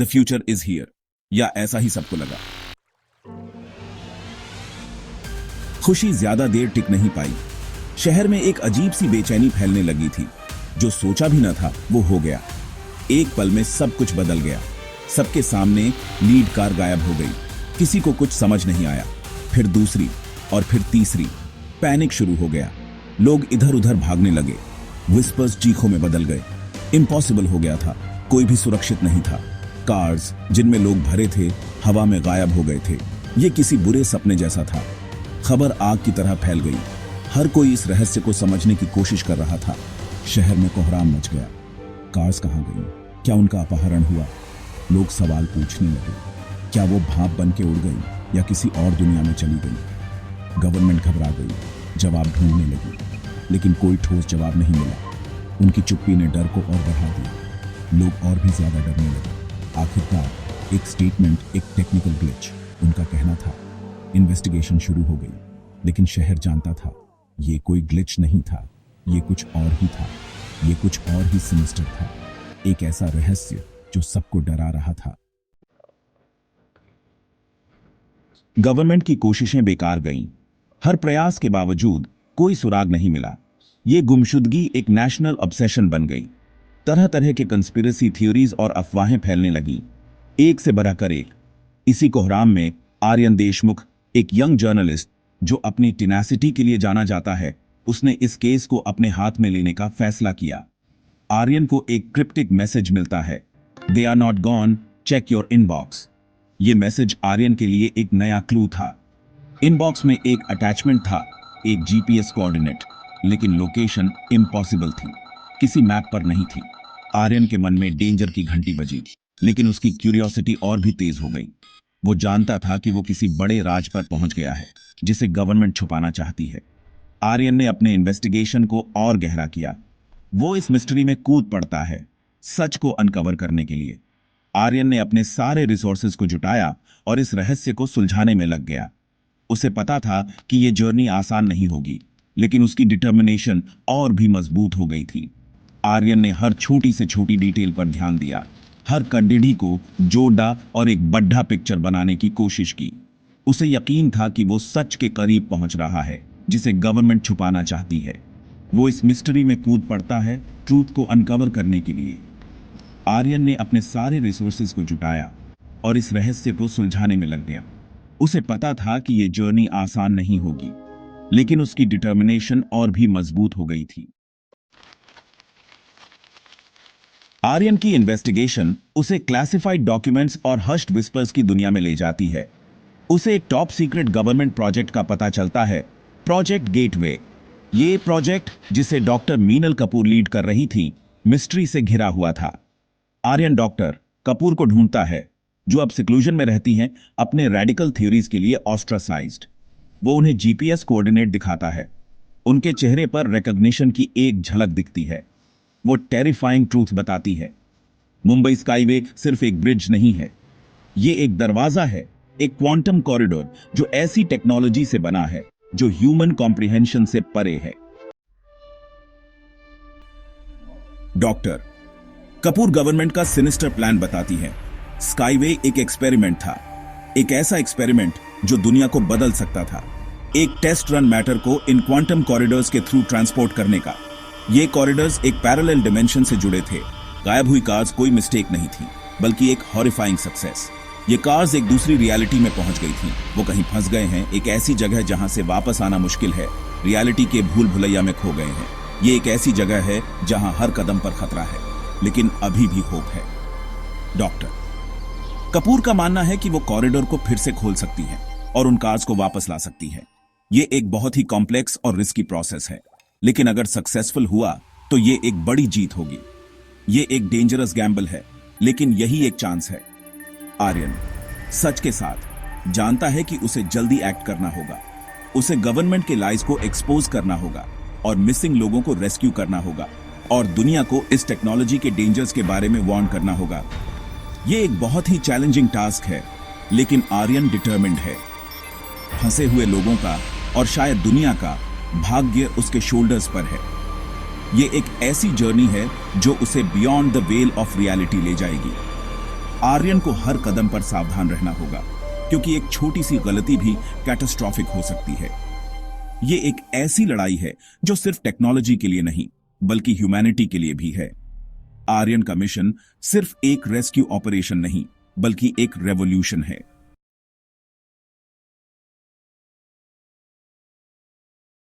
The future is here, या ऐसा ही सबको लगा। खुशी ज्यादा देर टिक नहीं पाई। शहर में एक अजीब सी बेचैनी फैलने लगी थी। जो सोचा भी न था वो हो गया। एक पल में सब कुछ बदल गया। सबके सामने लीड कार गायब हो गई। किसी को कुछ समझ नहीं आया। फिर दूसरी और फिर तीसरी। पैनिक शुरू हो गया। लोग इधर उधर भागने लगे। विस्पर्स चीखों में बदल गए। इम्पॉसिबल हो गया था। कोई भी सुरक्षित नहीं था। कार्स जिनमें लोग भरे थे हवा में गायब हो गए थे। ये किसी बुरे सपने जैसा था। खबर आग की तरह फैल गई। हर कोई इस रहस्य को समझने की कोशिश कर रहा था। शहर में कोहराम मच गया। कार्स कहां गई? क्या उनका अपहरण हुआ? लोग सवाल पूछने लगे। क्या वो भाप बन के उड़ गई या किसी और दुनिया में चली गई? गवर्नमेंट घबरा गई, जवाब ढूंढने लगी, लेकिन कोई ठोस जवाब नहीं मिला। उनकी चुप्पी ने डर को और बढ़ा दिया। लोग और भी ज्यादा डरने लगे। आखिरकार एक स्टेटमेंट, एक टेक्निकल ग्लिच, उनका कहना था। इन्वेस्टिगेशन शुरू हो गई, लेकिन शहर जानता था ये कोई ग्लिच नहीं था, ये कुछ और ही था। ये कुछ और ही सिनिस्टर था। एक ऐसा रहस्य जो सबको डरा रहा था। गवर्नमेंट की कोशिशें बेकार गईं। हर प्रयास के बावजूद कोई सुराग नहीं मिला। ये गुमशुदगी एक नेशनल ऑब्सेशन बन गई। तरह तरह के कंस्पिरेसी थ्योरीज और अफवाहें फैलने लगीं, एक से बढ़कर एक। इसी कोहराम में आर्यन देशमुख, एक यंग जर्नलिस्ट जो अपनी टेनासिटी के लिए जाना जाता है, उसने इस केस को अपने हाथ में लेने का फैसला किया। आर्यन को एक क्रिप्टिक मैसेज मिलता है, they are not gone, check your inbox. यह मैसेज आर्यन के लिए एक नया क्लू था। इनबॉक्स में एक अटैचमेंट था, एक जीपीएस कोऑर्डिनेट, लेकिन लोकेशन इम्पॉसिबल थी, किसी मैप पर नहीं थी। आर्यन के मन में डेंजर की घंटी बजी, लेकिन उसकी क्यूरियोसिटी और भी तेज हो गई। वो जानता था कि वो किसी बड़े राज पर पहुंच गया है जिसे गवर्नमेंट छुपाना चाहती है। आर्यन ने अपने इन्वेस्टिगेशन को और गहरा किया। वो इस मिस्ट्री में कूद पड़ता है, सच को अनकवर करने के लिए। आर्यन ने अपने सारे रिसोर्सेज को जुटाया और इस रहस्य को सुलझाने में लग गया। उसे पता था कि यह जर्नी आसान नहीं होगी, लेकिन उसकी डिटर्मिनेशन और भी मजबूत हो गई थी। आर्यन ने हर छोटी से छोटी डिटेल पर ध्यान दिया, हर कंडीडी को जोड़ा और एक बढ़ा पिक्चर बनाने की कोशिश की। उसे यकीन था कि वो सच के करीब पहुंच रहा है जिसे गवर्नमेंट छुपाना चाहती है। वो इस मिस्ट्री में कूद पड़ता है ट्रूथ को अनकवर करने के लिए। आर्यन ने अपने सारे रिसोर्सेज को जुटाया और इस रहस्य को सुलझाने में लग गया। उसे पता था कि यह जर्नी आसान नहीं होगी, लेकिन उसकी डिटर्मिनेशन और भी मजबूत हो गई थी। आर्यन की इन्वेस्टिगेशन उसे क्लासिफाइड डॉक्यूमेंट्स और हश्ड विस्पर्स की दुनिया में ले जाती है। उसे एक टॉप सीक्रेट गवर्नमेंट प्रोजेक्ट का पता चलता है, प्रोजेक्ट गेटवे। ये प्रोजेक्ट, जिसे डॉक्टर मीनल कपूर लीड कर रही थी, मिस्ट्री से घिरा हुआ था। आर्यन डॉक्टर कपूर को ढूंढता है, जो अब सिक्लूजन में रहती हैं, अपने रेडिकल थ्योरीज के लिए ऑस्ट्रासाइज्ड। वो उन्हें जीपीएस कोऑर्डिनेट दिखाता है। उनके चेहरे पर रिकॉग्निशन की एक झलक दिखती है। वो टेरिफाइंग ट्रूथ बताती है, मुंबई स्काईवे सिर्फ एक ब्रिज नहीं है, ये एक दरवाजा है, एक क्वांटम कॉरिडोर जो ऐसी टेक्नोलॉजी से बना है जो ह्यूमन कॉम्प्रिहेंशन से परे है। डॉक्टर कपूर गवर्नमेंट का सिनिस्टर प्लान बताती है। स्काईवे एक एक्सपेरिमेंट था, एक ऐसा एक्सपेरिमेंट जो दुनिया को बदल सकता था। एक टेस्ट रन मैटर को इन क्वांटम कॉरिडोर्स के थ्रू ट्रांसपोर्ट करने का। ये कॉरिडोर्स एक पैरेलल डिमेंशन से जुड़े थे। गायब हुई कार्स कोई मिस्टेक नहीं थी, बल्कि एक हॉरिफाइंग सक्सेस। ये कार्स एक दूसरी रियलिटी में पहुंच गई थी। वो कहीं फंस गए हैं, एक ऐसी जगह जहां से वापस आना मुश्किल है। रियलिटी के भूल भुलैया में खो गए हैं। ये एक ऐसी जगह है जहां हर कदम पर खतरा है, लेकिन अभी भी होप है। डॉक्टर कपूर का मानना है कि वो कॉरिडोर को फिर से खोल सकती है और उन कार्स को वापस ला सकती है। ये एक बहुत ही कॉम्प्लेक्स और रिस्की प्रोसेस है, लेकिन अगर सक्सेसफुल हुआ तो ये एक बड़ी जीत होगी। ये एक डेंजरस गैम्बल है, लेकिन यही एक चांस है। आर्यन सच के साथ जानता है कि उसे जल्दी एक्ट करना होगा। उसे गवर्नमेंट के लाइज को एक्सपोज करना होगा और मिसिंग लोगों को रेस्क्यू करना होगा और दुनिया को इस टेक्नोलॉजी के डेंजर्स के बारे में वार्न करना होगा। ये एक बहुत ही चैलेंजिंग टास्क है, लेकिन आर्यन डिटरमिन्ड है। फंसे हुए लोगों का और शायद दुनिया का भाग्य उसके शोल्डर्स पर है। ये एक ऐसी जर्नी है जो उसे beyond the well of reality ले जाएगी। आर्यन को हर कदम पर सावधान रहना होगा, क्योंकि एक छोटी सी गलती भी कैटास्ट्रॉफिक हो सकती है। ये एक ऐसी लड़ाई है जो सिर्फ टेक्नोलॉजी के लिए नहीं, बल्कि ह्यूमैनिटी के लिए भी है। आर्यन का मिशन सिर्फ एक रेस्क्यू ऑपरेशन नहीं, बल्कि एक रेवोल्यूशन है।